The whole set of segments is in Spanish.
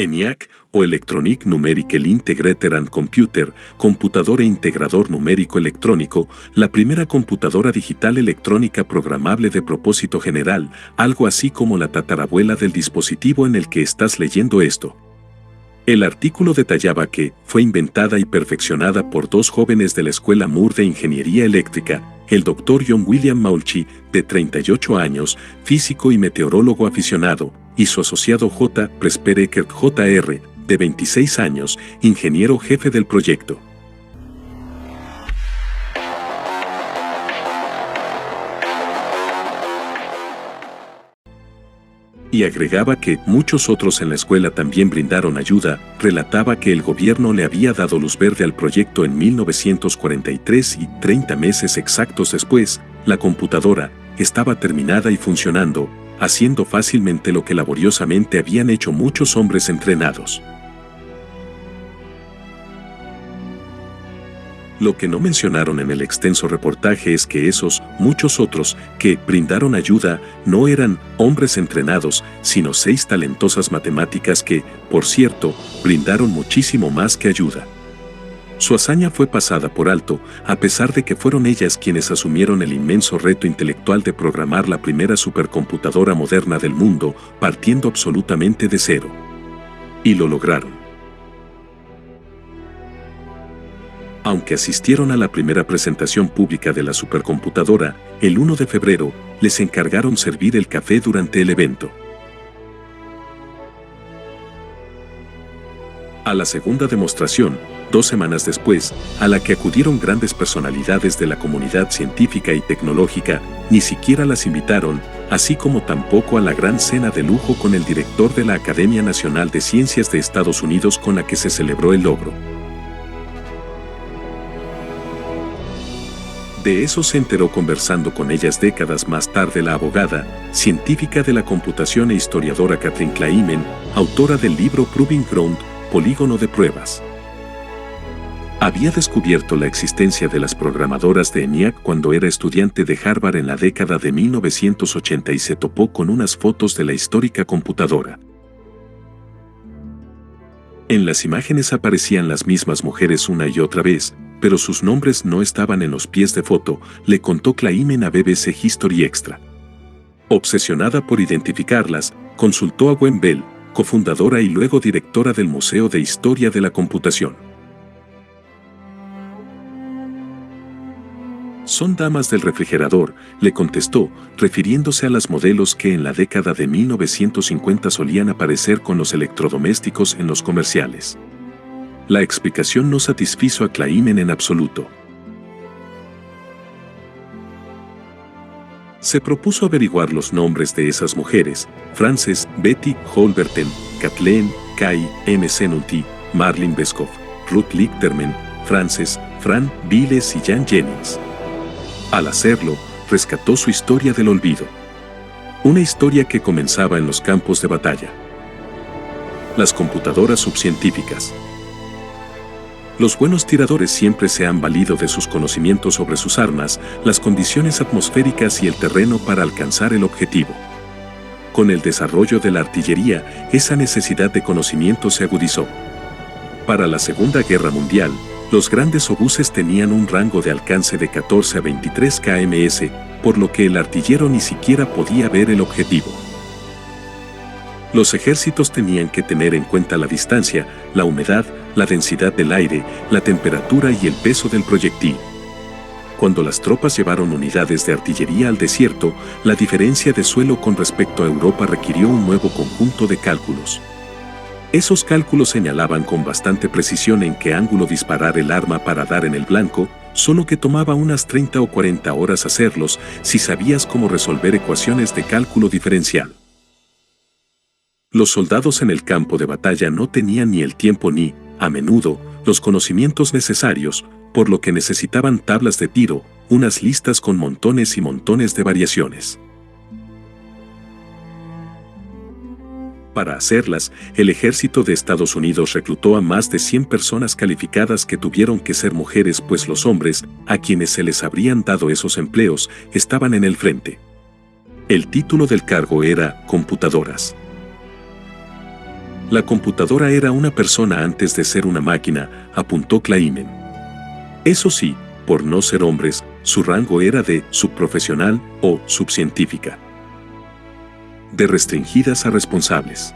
ENIAC, o Electronic Numerical Integrator and Computer, computadora integrador numérico electrónico, la primera computadora digital electrónica programable de propósito general, algo así como la tatarabuela del dispositivo en el que estás leyendo esto. El artículo detallaba que fue inventada y perfeccionada por dos jóvenes de la Escuela Moore de Ingeniería Eléctrica, el Dr. John William Maulchi, de 38 años, físico y meteorólogo aficionado, y su asociado J. Presper-Eckert Jr., de 26 años, ingeniero jefe del proyecto. Y agregaba que muchos otros en la escuela también brindaron ayuda. Relataba que el gobierno le había dado luz verde al proyecto en 1943 y 30 meses exactos después, la computadora estaba terminada y funcionando, haciendo fácilmente lo que laboriosamente habían hecho muchos hombres entrenados. Lo que no mencionaron en el extenso reportaje es que esos, muchos otros, que brindaron ayuda, no eran hombres entrenados, sino 6 talentosas matemáticas que, por cierto, brindaron muchísimo más que ayuda. Su hazaña fue pasada por alto, a pesar de que fueron ellas quienes asumieron el inmenso reto intelectual de programar la primera supercomputadora moderna del mundo, partiendo absolutamente de cero. Y lo lograron. Aunque asistieron a la primera presentación pública de la supercomputadora, el 1 de febrero, les encargaron servir el café durante el evento. A la segunda demostración, 2 semanas después, a la que acudieron grandes personalidades de la comunidad científica y tecnológica, ni siquiera las invitaron, así como tampoco a la gran cena de lujo con el director de la Academia Nacional de Ciencias de Estados Unidos con la que se celebró el logro. De eso se enteró conversando con ellas décadas más tarde la abogada, científica de la computación e historiadora Kathleen Klaiman, autora del libro Proving Ground, Polígono de Pruebas. Había descubierto la existencia de las programadoras de ENIAC cuando era estudiante de Harvard en la década de 1980 y se topó con unas fotos de la histórica computadora. En las imágenes aparecían las mismas mujeres una y otra vez, pero sus nombres no estaban en los pies de foto, le contó Klaiman a BBC History Extra. Obsesionada por identificarlas, consultó a Gwen Bell, cofundadora y luego directora del Museo de Historia de la Computación. Son damas del refrigerador, le contestó, refiriéndose a las modelos que en la década de 1950 solían aparecer con los electrodomésticos en los comerciales. La explicación no satisfizo a Klaiman en absoluto. Se propuso averiguar los nombres de esas mujeres: Frances, Betty Holberten, Kathleen, Kai, M. Zenulti, Marlene Beskoff, Ruth Lichterman, Frances, Fran, Viles y Jan Jennings. Al hacerlo, rescató su historia del olvido. Una historia que comenzaba en los campos de batalla. Las computadoras subcientíficas. Los buenos tiradores siempre se han valido de sus conocimientos sobre sus armas, las condiciones atmosféricas y el terreno para alcanzar el objetivo. Con el desarrollo de la artillería, esa necesidad de conocimiento se agudizó. Para la Segunda Guerra Mundial, los grandes obuses tenían un rango de alcance de 14 a 23 km, por lo que el artillero ni siquiera podía ver el objetivo. Los ejércitos tenían que tener en cuenta la distancia, la humedad, la densidad del aire, la temperatura y el peso del proyectil. Cuando las tropas llevaron unidades de artillería al desierto, la diferencia de suelo con respecto a Europa requirió un nuevo conjunto de cálculos. Esos cálculos señalaban con bastante precisión en qué ángulo disparar el arma para dar en el blanco, solo que tomaba unas 30 o 40 horas hacerlos si sabías cómo resolver ecuaciones de cálculo diferencial. Los soldados en el campo de batalla no tenían ni el tiempo ni, a menudo, los conocimientos necesarios, por lo que necesitaban tablas de tiro, unas listas con montones y montones de variaciones. Para hacerlas, el ejército de Estados Unidos reclutó a más de 100 personas calificadas que tuvieron que ser mujeres, pues los hombres, a quienes se les habrían dado esos empleos, estaban en el frente. El título del cargo era Computadoras. La computadora era una persona antes de ser una máquina, apuntó Claimen. Eso sí, por no ser hombres, su rango era de subprofesional o subcientífica. De restringidas a responsables.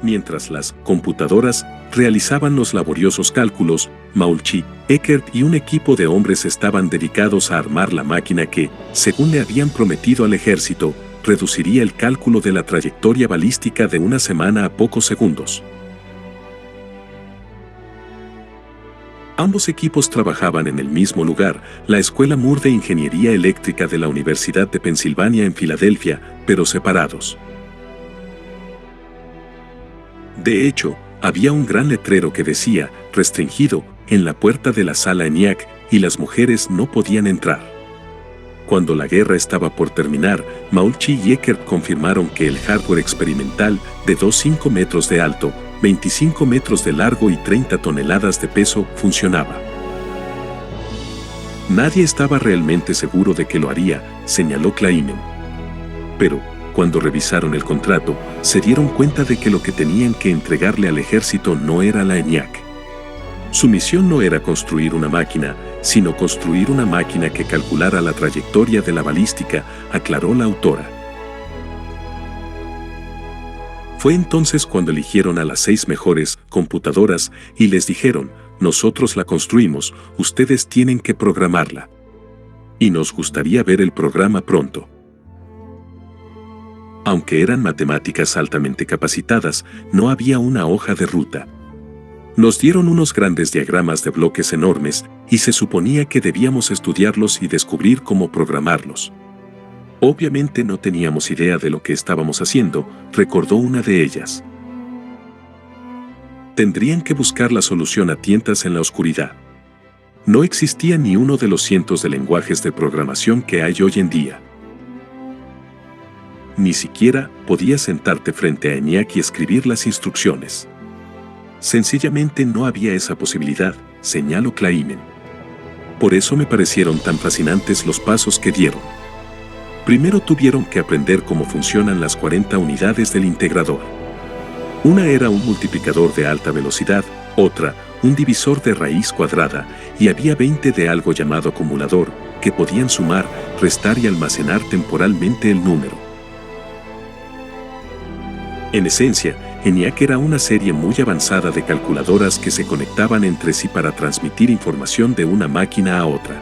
Mientras las computadoras realizaban los laboriosos cálculos, Maulchi, Eckert y un equipo de hombres estaban dedicados a armar la máquina que, según le habían prometido al ejército, reduciría el cálculo de la trayectoria balística de una semana a pocos segundos. Ambos equipos trabajaban en el mismo lugar, la Escuela Moore de Ingeniería Eléctrica de la Universidad de Pensilvania en Filadelfia, pero separados. De hecho, había un gran letrero que decía, restringido, en la puerta de la sala ENIAC, y las mujeres no podían entrar. Cuando la guerra estaba por terminar, Maulchi y Eckert confirmaron que el hardware experimental, de 2,5 metros de alto, 25 metros de largo y 30 toneladas de peso, funcionaba. Nadie estaba realmente seguro de que lo haría, señaló Claimen. Pero, cuando revisaron el contrato, se dieron cuenta de que lo que tenían que entregarle al ejército no era la ENIAC. Su misión no era construir una máquina, sino construir una máquina que calculara la trayectoria de la balística, aclaró la autora. Fue entonces cuando eligieron a las 6 mejores computadoras y les dijeron, nosotros la construimos, ustedes tienen que programarla. Y nos gustaría ver el programa pronto. Aunque eran matemáticas altamente capacitadas, no había una hoja de ruta. Nos dieron unos grandes diagramas de bloques enormes, y se suponía que debíamos estudiarlos y descubrir cómo programarlos. Obviamente no teníamos idea de lo que estábamos haciendo, recordó una de ellas. Tendrían que buscar la solución a tientas en la oscuridad. No existía ni uno de los cientos de lenguajes de programación que hay hoy en día. Ni siquiera podías sentarte frente a ENIAC y escribir las instrucciones. Sencillamente no había esa posibilidad, señaló Claimen. Por eso me parecieron tan fascinantes los pasos que dieron. Primero tuvieron que aprender cómo funcionan las 40 unidades del integrador. Una era un multiplicador de alta velocidad, otra, un divisor de raíz cuadrada, y había 20 de algo llamado acumulador, que podían sumar, restar y almacenar temporalmente el número. En esencia, ENIAC era una serie muy avanzada de calculadoras que se conectaban entre sí para transmitir información de una máquina a otra.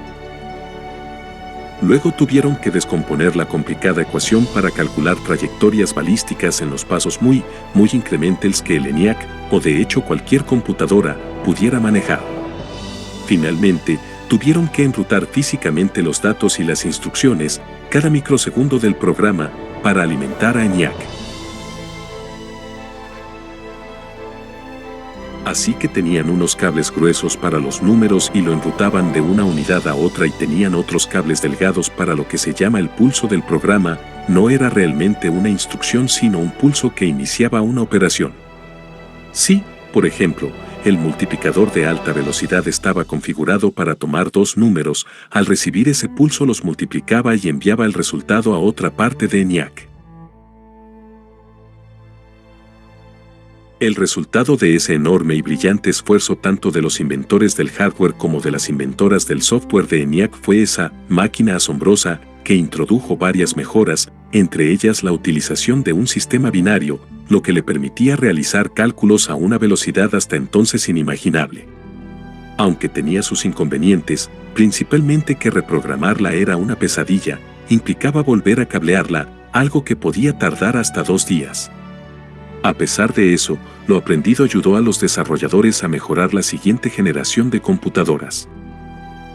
Luego tuvieron que descomponer la complicada ecuación para calcular trayectorias balísticas en los pasos muy incrementales que el ENIAC, o de hecho cualquier computadora, pudiera manejar. Finalmente, tuvieron que enrutar físicamente los datos y las instrucciones, cada microsegundo del programa, para alimentar a ENIAC. Así que tenían unos cables gruesos para los números y lo enrutaban de una unidad a otra y tenían otros cables delgados para lo que se llama el pulso del programa. No era realmente una instrucción sino un pulso que iniciaba una operación. Sí, por ejemplo, el multiplicador de alta velocidad estaba configurado para tomar 2 números, al recibir ese pulso los multiplicaba y enviaba el resultado a otra parte de ENIAC. El resultado de ese enorme y brillante esfuerzo tanto de los inventores del hardware como de las inventoras del software de ENIAC fue esa máquina asombrosa que introdujo varias mejoras, entre ellas la utilización de un sistema binario, lo que le permitía realizar cálculos a una velocidad hasta entonces inimaginable. Aunque tenía sus inconvenientes, principalmente que reprogramarla era una pesadilla, implicaba volver a cablearla, algo que podía tardar hasta 2 días. A pesar de eso, lo aprendido ayudó a los desarrolladores a mejorar la siguiente generación de computadoras.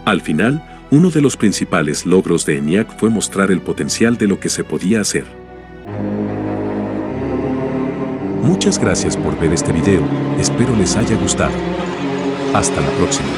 Al final, uno de los principales logros de ENIAC fue mostrar el potencial de lo que se podía hacer. Muchas gracias por ver este video, espero les haya gustado. Hasta la próxima.